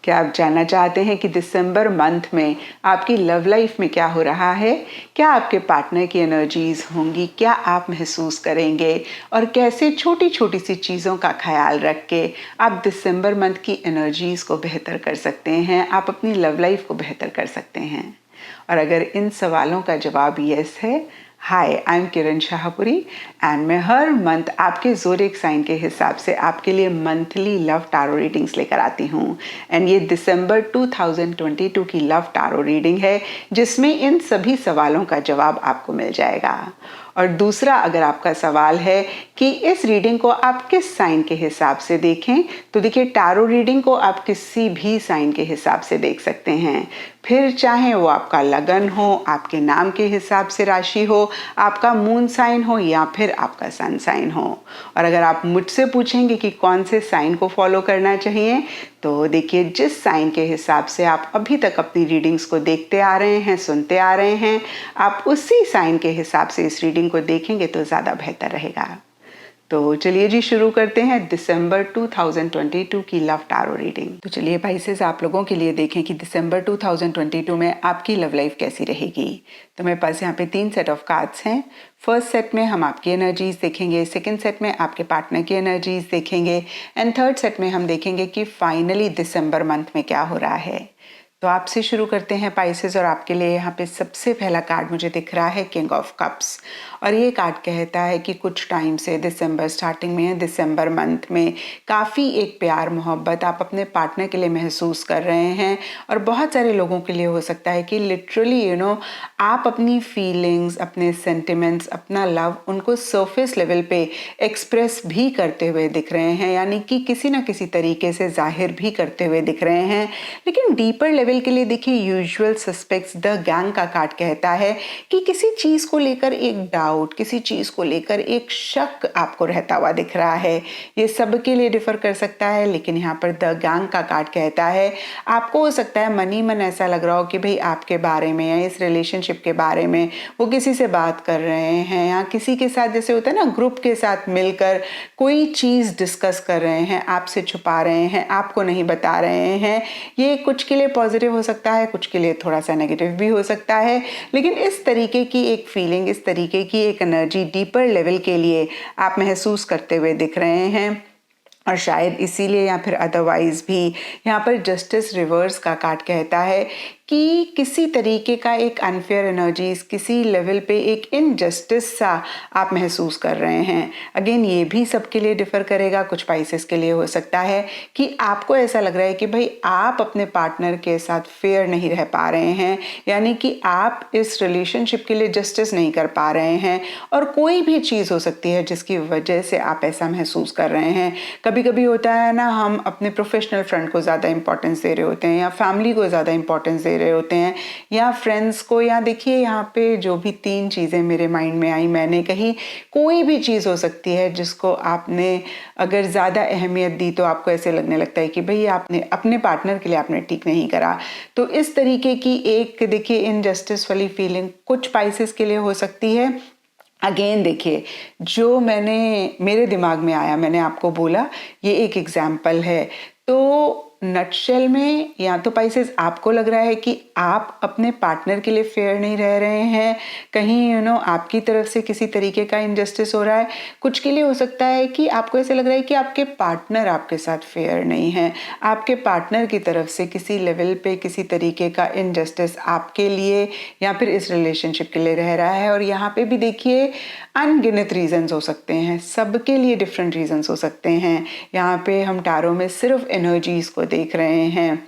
क्या आप जानना चाहते हैं कि दिसंबर मंथ में आपकी लव लाइफ में क्या हो रहा है? क्या आपके पार्टनर की एनर्जीज होंगी? क्या आप महसूस करेंगे? और कैसे छोटी छोटी सी चीज़ों का ख्याल रख के आप दिसंबर मंथ की एनर्जीज को बेहतर कर सकते हैं, आप अपनी लव लाइफ को बेहतर कर सकते हैं? और अगर इन सवालों का जवाब यस है, hi, I am Kiran Shahpuri and मैं हर मंथ आपके ज़ोडिएक साइन के हिसाब से आपके लिए मंथली लव टारो रीडिंग्स लेकर आती हूँ। एंड ये दिसंबर 2022 की लव टारो रीडिंग है, जिसमें इन सभी सवालों का जवाब आपको मिल जाएगा। और दूसरा, अगर आपका सवाल है कि इस रीडिंग को आप किस साइन के हिसाब से देखें, तो देखिए, टारो रीडिंग को आप किसी भी साइन के हिसाब से देख सकते हैं। फिर चाहे वो आपका लगन हो, आपके नाम के हिसाब से राशि हो, आपका मून साइन हो या फिर आपका सन साइन हो। और अगर आप मुझसे पूछेंगे कि कौन से साइन को फॉलो करना चाहिए, तो देखिए, जिस साइन के हिसाब से आप अभी तक अपनी रीडिंग्स को देखते आ रहे हैं, सुनते आ रहे हैं, आप उसी साइन के हिसाब से इस रीडिंग को देखेंगे तो ज़्यादा बेहतर रहेगा। तो चलिए जी, शुरू करते हैं दिसंबर 2022 की लव टारो रीडिंग। तो चलिए पाइसेस, आप लोगों के लिए देखें कि दिसंबर 2022 में आपकी लव लाइफ कैसी रहेगी। तो मेरे पास यहाँ पे 3 सेट ऑफ कार्ड्स हैं। फर्स्ट सेट में हम आपकी एनर्जीज देखेंगे, सेकंड सेट में आपके पार्टनर की एनर्जीज देखेंगे एंड थर्ड सेट में हम देखेंगे कि फाइनली दिसंबर मंथ में क्या हो रहा है। तो आपसे शुरू करते हैं पाइसेस, और आपके लिए यहाँ पे सबसे पहला कार्ड मुझे दिख रहा है किंग ऑफ कप्स। और ये कार्ड कहता है कि कुछ टाइम से दिसंबर स्टार्टिंग में, दिसंबर मंथ में काफ़ी एक प्यार मोहब्बत आप अपने पार्टनर के लिए महसूस कर रहे हैं। और बहुत सारे लोगों के लिए हो सकता है कि लिटरली आप अपनी फीलिंग्स, अपने सेंटिमेंट्स, अपना लव उनको सरफेस लेवल पे एक्सप्रेस भी करते हुए दिख रहे हैं, यानी कि किसी ना किसी तरीके से जाहिर भी करते हुए दिख रहे हैं। लेकिन डीपर लेवल के लिए देखिए, यूजुअल सस्पेक्ट्स द गैंग का कार्ड कहता है कि किसी चीज़ को लेकर एक डाउट, किसी चीज़ को लेकर एक शक आपको रहता हुआ दिख रहा है। ये सबके लिए डिफर कर सकता है, लेकिन यहाँ पर द गैंग का कार्ड कहता है आपको हो सकता है मन ही मन ऐसा लग रहा हो कि भाई आपके बारे में या इस रिलेशनशिप के बारे में वो किसी से बात कर रहे हैं, या किसी के साथ जैसे होता है ना, ग्रुप के साथ मिलकर कोई चीज़ डिस्कस कर रहे हैं, आपसे छुपा रहे हैं, आपको नहीं बता रहे हैं। ये कुछ के लिए पॉजिटिव हो सकता है, कुछ के लिए थोड़ा सा नेगेटिव भी हो सकता है, लेकिन इस तरीके की एक फीलिंग, इस तरीके की एक एनर्जी डीपर लेवल के लिए आप महसूस करते हुए दिख रहे हैं। और शायद इसीलिए या फिर अदरवाइज भी यहाँ पर जस्टिस रिवर्स का कार्ड कहता है कि किसी तरीके का एक अनफेयर एनर्जीज, किसी लेवल पे एक इनजस्टिस सा आप महसूस कर रहे हैं। अगेन, ये भी सबके लिए डिफर करेगा। कुछ पाइसेस के लिए हो सकता है कि आपको ऐसा लग रहा है कि भाई आप अपने पार्टनर के साथ फेयर नहीं रह पा रहे हैं, यानी कि आप इस रिलेशनशिप के लिए जस्टिस नहीं कर पा रहे हैं। और कोई भी चीज़ हो सकती है जिसकी वजह से आप ऐसा महसूस कर रहे हैं। कभी कभी होता है ना, हम अपने प्रोफेशनल फ्रंट को ज़्यादा इंपॉर्टेंस दे रहे होते हैं, या फैमिली को ज़्यादा इंपॉर्टेंस दे रहे होते हैं, या फ्रेंड्स को, या देखिए यहाँ पे जो भी 3 चीज़ें मेरे माइंड में आई, मैंने कही कोई भी चीज़ हो सकती है जिसको आपने अगर ज़्यादा अहमियत दी तो आपको ऐसे लगने लगता है कि भाई आपने अपने पार्टनर के लिए आपने ठीक नहीं करा। तो इस तरीके की एक देखिए इनजस्टिस वाली फीलिंग कुछ पाइसेस के लिए हो सकती है। अगेन देखिए, जो मेरे दिमाग में आया, मैंने आपको बोला ये एक एग्जाम्पल है। तो नटशेल में या तो पाइसेस आपको लग रहा है कि आप अपने पार्टनर के लिए फेयर नहीं रह रहे हैं, कहीं आपकी तरफ से किसी तरीके का इनजस्टिस हो रहा है। कुछ के लिए हो सकता है कि आपको ऐसे लग रहा है कि आपके पार्टनर आपके साथ फेयर नहीं है, आपके पार्टनर की तरफ से किसी लेवल पे किसी तरीके का इनजस्टिस आपके लिए या फिर इस रिलेशनशिप के लिए रह रहा है। और यहाँ पे भी देखिए, अनगिनत रीजंस हो सकते हैं, सबके लिए डिफरेंट रीजंस हो सकते हैं। यहाँ पे हम टारो में सिर्फ एनर्जीज को देख रहे हैं,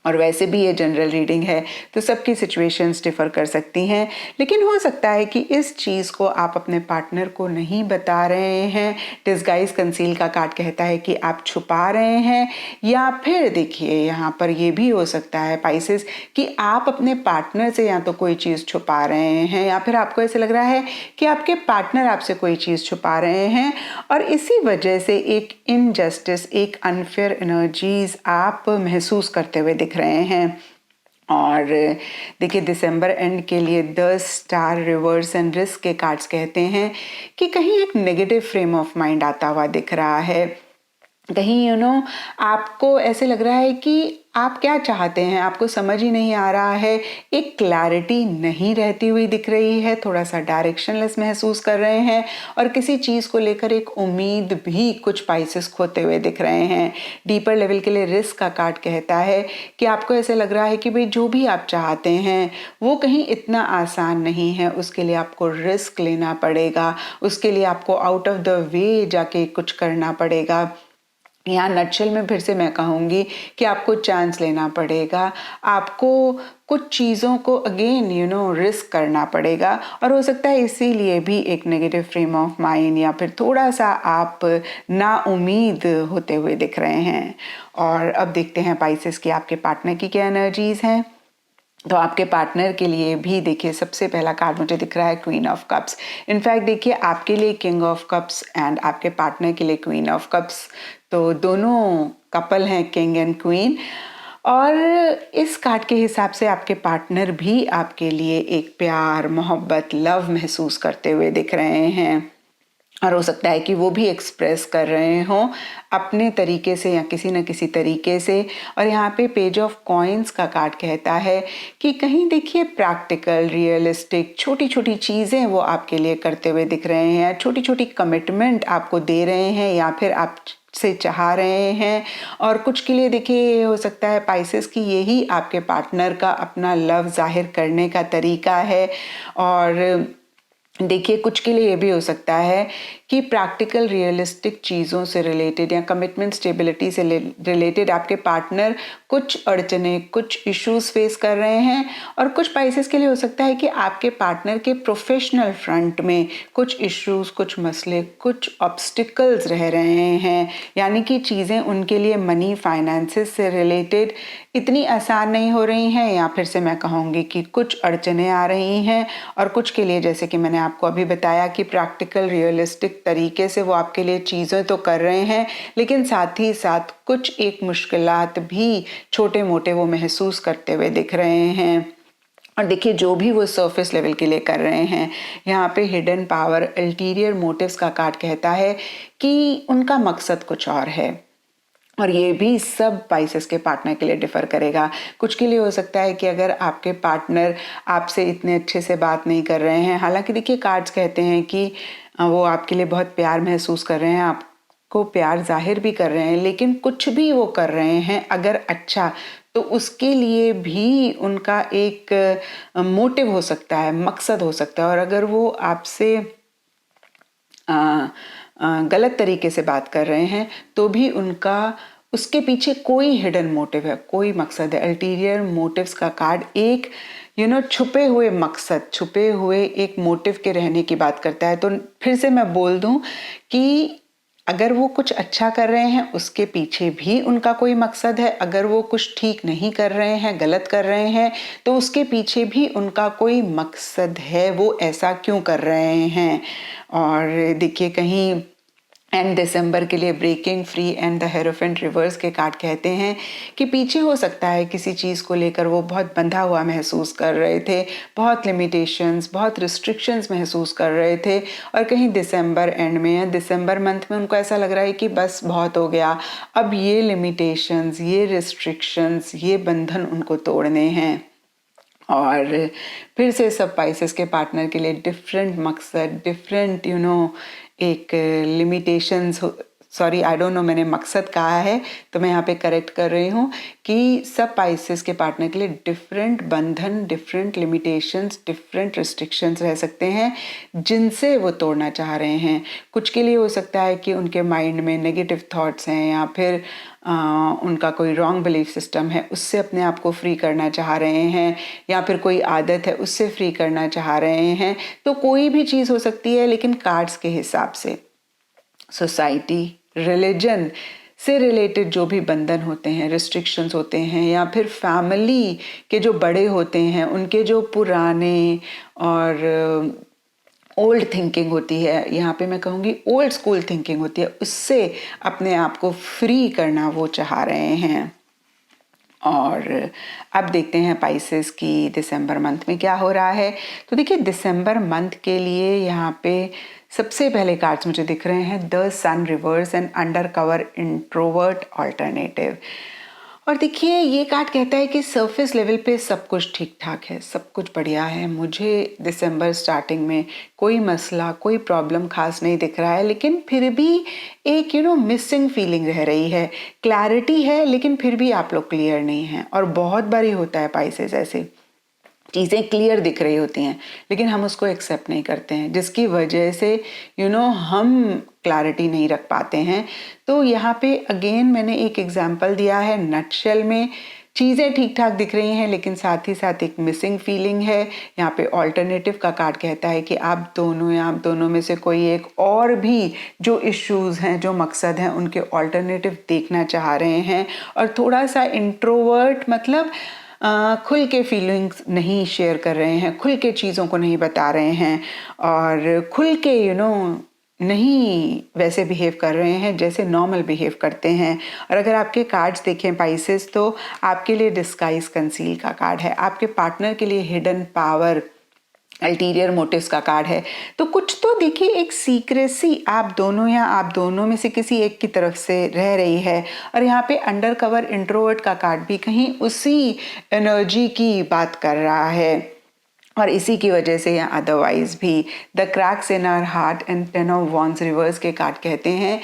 और वैसे भी ये जनरल रीडिंग है तो सबकी सिचुएशंस डिफर कर सकती हैं। लेकिन हो सकता है कि इस चीज़ को आप अपने पार्टनर को नहीं बता रहे हैं। डिस्गाइज कंसील का कार्ड कहता है कि आप छुपा रहे हैं, या फिर देखिए यहाँ पर ये भी हो सकता है पाइसेस कि आप अपने पार्टनर से या तो कोई चीज़ छुपा रहे हैं, या फिर आपको ऐसे लग रहा है कि आपके पार्टनर आपसे कोई चीज़ छुपा रहे हैं, और इसी वजह से एक इनजस्टिस, एक अनफेयर एनर्जीज आप महसूस करते हुए दिख रहे हैं। और देखिए, दिसंबर एंड के लिए 10 स्टार, रिवर्स एंड रिस्क के कार्ड्स कहते हैं कि कहीं एक नेगेटिव फ्रेम ऑफ माइंड आता हुआ दिख रहा है। कहीं आपको ऐसे लग रहा है कि आप क्या चाहते हैं, आपको समझ ही नहीं आ रहा है, एक क्लैरिटी नहीं रहती हुई दिख रही है, थोड़ा सा डायरेक्शनलेस महसूस कर रहे हैं और किसी चीज़ को लेकर एक उम्मीद भी कुछ पाइसेस खोते हुए दिख रहे हैं। डीपर लेवल के लिए रिस्क का कार्ड कहता है कि आपको ऐसे लग रहा है कि भाई जो भी आप चाहते हैं वो कहीं इतना आसान नहीं है, उसके लिए आपको रिस्क लेना पड़ेगा, उसके लिए आपको आउट ऑफ द वे जाके कुछ करना पड़ेगा। यहाँ नटशेल में फिर से मैं कहूँगी कि आपको चांस लेना पड़ेगा, आपको कुछ चीज़ों को अगेन रिस्क करना पड़ेगा और हो सकता है इसीलिए भी एक नेगेटिव फ्रेम ऑफ माइंड या फिर थोड़ा सा आप ना उम्मीद होते हुए दिख रहे हैं। और अब देखते हैं पाइसेस की आपके पार्टनर की क्या एनर्जीज हैं। तो आपके पार्टनर के लिए भी देखिए, सबसे पहला कार्ड मुझे दिख रहा है क्वीन ऑफ कप्स। इनफैक्ट देखिए, आपके लिए किंग ऑफ कप्स एंड आपके पार्टनर के लिए क्वीन ऑफ कप्स, तो दोनों कपल हैं किंग एंड क्वीन। और इस कार्ड के हिसाब से आपके पार्टनर भी आपके लिए एक प्यार, मोहब्बत, लव महसूस करते हुए दिख रहे हैं और हो सकता है कि वो भी एक्सप्रेस कर रहे हों अपने तरीके से या किसी न किसी तरीके से। और यहाँ पे पेज ऑफ कॉइन्स का कार्ड कहता है कि कहीं देखिए प्रैक्टिकल, रियलिस्टिक, छोटी छोटी चीज़ें वो आपके लिए करते हुए दिख रहे हैं, छोटी छोटी कमिटमेंट आपको दे रहे हैं या फिर आप से चाह रहे हैं। और कुछ के लिए देखिए हो सकता है पाइसेस की यही आपके पार्टनर का अपना लव जाहिर करने का तरीका है। और देखिए, कुछ के लिए ये भी हो सकता है कि प्रैक्टिकल, रियलिस्टिक चीज़ों से रिलेटेड या कमिटमेंट, स्टेबिलिटी से रिलेटेड आपके पार्टनर कुछ अड़चने, कुछ इश्यूज फेस कर रहे हैं। और कुछ पाइसेस के लिए हो सकता है कि आपके पार्टनर के प्रोफेशनल फ्रंट में कुछ इश्यूज, कुछ मसले, कुछ ऑब्स्टिकल्स रह रहे हैं, यानी कि चीज़ें उनके लिए मनी, फाइनेंसेस से रिलेटेड इतनी आसान नहीं हो रही हैं, या फिर से मैं कहूँगी कि कुछ अड़चने आ रही हैं। और कुछ के लिए, जैसे कि मैंने आपको अभी बताया, कि प्रैक्टिकल, रियलिस्टिक तरीके से वो आपके लिए चीज़ें तो कर रहे हैं, लेकिन साथ ही साथ कुछ एक मुश्किलात भी छोटे मोटे वो महसूस करते हुए दिख रहे हैं। और देखिए, जो भी वो सरफेस लेवल के लिए कर रहे हैं, यहाँ पे हिडन पावर, अल्टीरियर मोटिव्स का कार्ड कहता है कि उनका मकसद कुछ और है। और ये भी सब पाइसेस के पार्टनर के लिए डिफर करेगा। कुछ के लिए हो सकता है कि अगर आपके पार्टनर आपसे इतने अच्छे से बात नहीं कर रहे हैं, हालांकि देखिए कार्ड्स कहते हैं कि वो आपके लिए बहुत प्यार महसूस कर रहे हैं, आपको प्यार जाहिर भी कर रहे हैं, लेकिन कुछ भी वो कर रहे हैं अगर अच्छा, तो उसके लिए भी उनका एक मोटिव हो सकता है, मकसद हो सकता है। और अगर वो आपसे गलत तरीके से बात कर रहे हैं तो भी उनका उसके पीछे कोई हिडन मोटिव है, कोई मकसद है। अल्टीरियर मोटिव्स का कार्ड एक छुपे हुए मकसद, छुपे हुए एक मोटिव के रहने की बात करता है। तो फिर से मैं बोल दूं कि अगर वो कुछ अच्छा कर रहे हैं उसके पीछे भी उनका कोई मकसद है, अगर वो कुछ ठीक नहीं कर रहे हैं, गलत कर रहे हैं, तो उसके पीछे भी उनका कोई मकसद है, वो ऐसा क्यों कर रहे हैं। और देखिए, कहीं एंड दिसंबर के लिए breaking free and the hierophant reverse के कार्ड कहते हैं कि पीछे हो सकता है किसी चीज़ को लेकर वो बहुत बंधा हुआ महसूस कर रहे थे, बहुत लिमिटेशंस, बहुत रिस्ट्रिक्शंस महसूस कर रहे थे। और कहीं दिसंबर एंड में या दिसंबर मंथ में उनको ऐसा लग रहा है कि बस बहुत हो गया, अब ये लिमिटेशंस, ये रिस्ट्रिक्शंस, ये बंधन उनको तोड़ने हैं। और फिर से सब पाइसेस के पार्टनर के लिए डिफरेंट मकसद, डिफरेंट एक limitations, sorry I don't know, मैंने मकसद कहा है तो मैं यहाँ पे करेक्ट कर रही हूँ कि सब पाइसेस के पार्टनर के लिए डिफरेंट बंधन, डिफरेंट लिमिटेशंस, डिफरेंट रिस्ट्रिक्शंस रह सकते हैं जिनसे वो तोड़ना चाह रहे हैं। कुछ के लिए हो सकता है कि उनके माइंड में नेगेटिव थॉट्स हैं या फिर उनका कोई रॉन्ग बिलीफ सिस्टम है, उससे अपने आप को फ्री करना चाह रहे हैं, या फिर कोई आदत है उससे फ्री करना चाह रहे हैं। तो कोई भी चीज़ हो सकती है, लेकिन कार्ड्स के हिसाब से सोसाइटी, रिलीजन से रिलेटेड जो भी बंधन होते हैं, रिस्ट्रिक्शंस होते हैं, या फिर फैमिली के जो बड़े होते हैं उनके जो पुराने और ओल्ड थिंकिंग होती है, यहाँ पे मैं कहूँगी ओल्ड स्कूल थिंकिंग होती है, उससे अपने आप को फ्री करना वो चाह रहे हैं। और अब देखते हैं पाइसेस की दिसंबर मंथ में क्या हो रहा है। तो देखिए दिसंबर मंथ के लिए यहाँ पे सबसे पहले कार्ड्स मुझे दिख रहे हैं the sun reverse and undercover introvert alternative. और देखिए ये कार्ड कहता है कि सरफेस लेवल पे सब कुछ ठीक ठाक है, सब कुछ बढ़िया है। मुझे दिसंबर स्टार्टिंग में कोई मसला कोई प्रॉब्लम खास नहीं दिख रहा है, लेकिन फिर भी एक मिसिंग फीलिंग रह रही है। क्लैरिटी है लेकिन फिर भी आप लोग क्लियर नहीं हैं। और बहुत बार ही होता है पाइसेस ऐसे, चीज़ें क्लियर दिख रही होती हैं लेकिन हम उसको एक्सेप्ट नहीं करते हैं, जिसकी वजह से हम क्लैरिटी नहीं रख पाते हैं। तो यहाँ पे अगेन मैंने एक एग्जांपल दिया है, नटशेल में चीज़ें ठीक ठाक दिख रही हैं लेकिन साथ ही साथ एक मिसिंग फीलिंग है। यहाँ पे ऑल्टरनेटिव का कार्ड कहता है कि आप दोनों या आप दोनों में से कोई एक और भी जो इश्यूज हैं, जो मकसद हैं, उनके ऑल्टरनेटिव देखना चाह रहे हैं। और थोड़ा सा इंट्रोवर्ट मतलब खुल के फीलिंग्स नहीं शेयर कर रहे हैं, खुल के चीज़ों को नहीं बता रहे हैं और खुल के नहीं वैसे बिहेव कर रहे हैं जैसे नॉर्मल बिहेव करते हैं। और अगर आपके कार्ड्स देखें पाइसेस, तो आपके लिए डिस्गाइज कंसील का कार्ड है, आपके पार्टनर के लिए हिडन पावर अल्टीरियर मोटिव्स का कार्ड है। तो कुछ तो देखिए एक सीक्रेसी आप दोनों या आप दोनों में से किसी एक की तरफ से रह रही है। और यहाँ पे अंडर कवर इंट्रोवर्ट का कार्ड भी कहीं उसी एनर्जी की बात कर रहा है। और इसी की वजह से या अदरवाइज भी the cracks in our heart and ten of wands reverse के कार्ड कहते हैं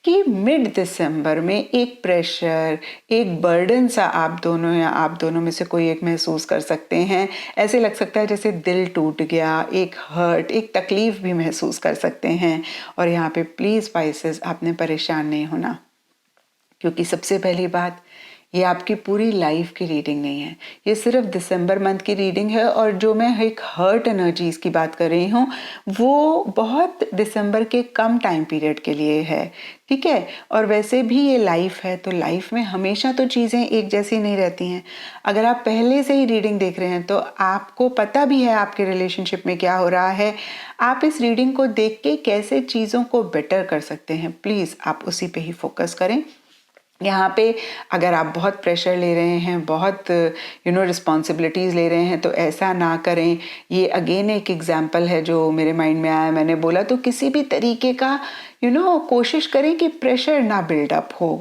कि मिड दिसंबर में एक प्रेशर, एक बर्डन सा आप दोनों या आप दोनों में से कोई एक महसूस कर सकते हैं। ऐसे लग सकता है जैसे दिल टूट गया, एक हर्ट, एक तकलीफ भी महसूस कर सकते हैं। और यहाँ पे प्लीज़ पाइसेस आपने परेशान नहीं होना, क्योंकि सबसे पहली बात ये आपकी पूरी लाइफ की रीडिंग नहीं है, ये सिर्फ दिसंबर मंथ की रीडिंग है। और जो मैं एक हर्ट एनर्जीज की बात कर रही हूँ वो बहुत दिसंबर के कम टाइम पीरियड के लिए है, ठीक है। और वैसे भी ये लाइफ है, तो लाइफ में हमेशा तो चीज़ें एक जैसी नहीं रहती हैं। अगर आप पहले से ही रीडिंग देख रहे हैं तो आपको पता भी है आपके रिलेशनशिप में क्या हो रहा है। आप इस रीडिंग को देख के कैसे चीज़ों को बेटर कर सकते हैं, प्लीज़ आप उसी पे ही फोकस करें। यहाँ पे अगर आप बहुत प्रेशर ले रहे हैं, बहुत रिस्पॉन्सिबिलिटीज़ ले रहे हैं, तो ऐसा ना करें। ये अगेन एक एग्जांपल है जो मेरे माइंड में आया, मैंने बोला तो किसी भी तरीके का कोशिश करें कि प्रेशर ना बिल्डअप हो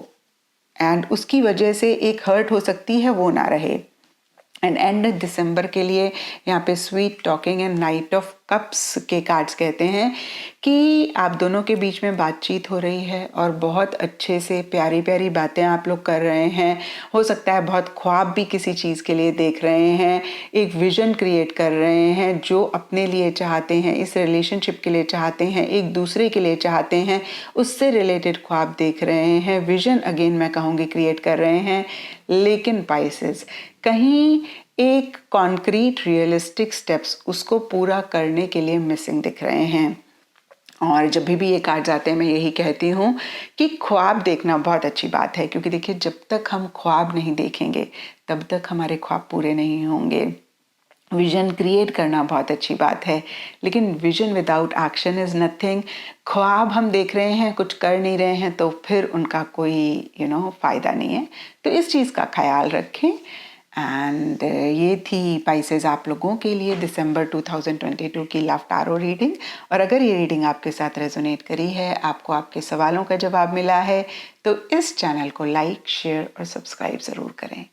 एंड उसकी वजह से एक हर्ट हो सकती है, वो ना रहे। एंड दिसंबर के लिए यहाँ पे sweet talking and night of cups के कार्ड्स कहते हैं कि आप दोनों के बीच में बातचीत हो रही है और बहुत अच्छे से प्यारी प्यारी बातें आप लोग कर रहे हैं। हो सकता है बहुत ख्वाब भी किसी चीज़ के लिए देख रहे हैं, एक विजन क्रिएट कर रहे हैं जो अपने लिए चाहते हैं, इस रिलेशनशिप के लिए चाहते हैं, एक दूसरे के लिए चाहते हैं, उससे रिलेटेड ख्वाब देख रहे हैं, विजन अगेन मैं कहूँगी क्रिएट कर रहे हैं। लेकिन पाइसेस कहीं एक कॉन्क्रीट रियलिस्टिक स्टेप्स उसको पूरा करने के लिए मिसिंग दिख रहे हैं। और जब भी ये कार्ड्स आते हैं मैं यही कहती हूँ कि ख्वाब देखना बहुत अच्छी बात है, क्योंकि देखिए जब तक हम ख्वाब नहीं देखेंगे तब तक हमारे ख्वाब पूरे नहीं होंगे। विजन क्रिएट करना बहुत अच्छी बात है, लेकिन vision without action is nothing. ख्वाब हम देख रहे हैं, कुछ कर नहीं रहे हैं, तो फिर उनका कोई फायदा नहीं है। तो इस चीज़ का ख्याल रखें। एंड ये थी पाइसेस आप लोगों के लिए दिसंबर 2022 की लव टारो रीडिंग। और अगर ये रीडिंग आपके साथ रेजोनेट करी है, आपको आपके सवालों का जवाब मिला है, तो इस चैनल को लाइक, शेयर और सब्सक्राइब ज़रूर करें।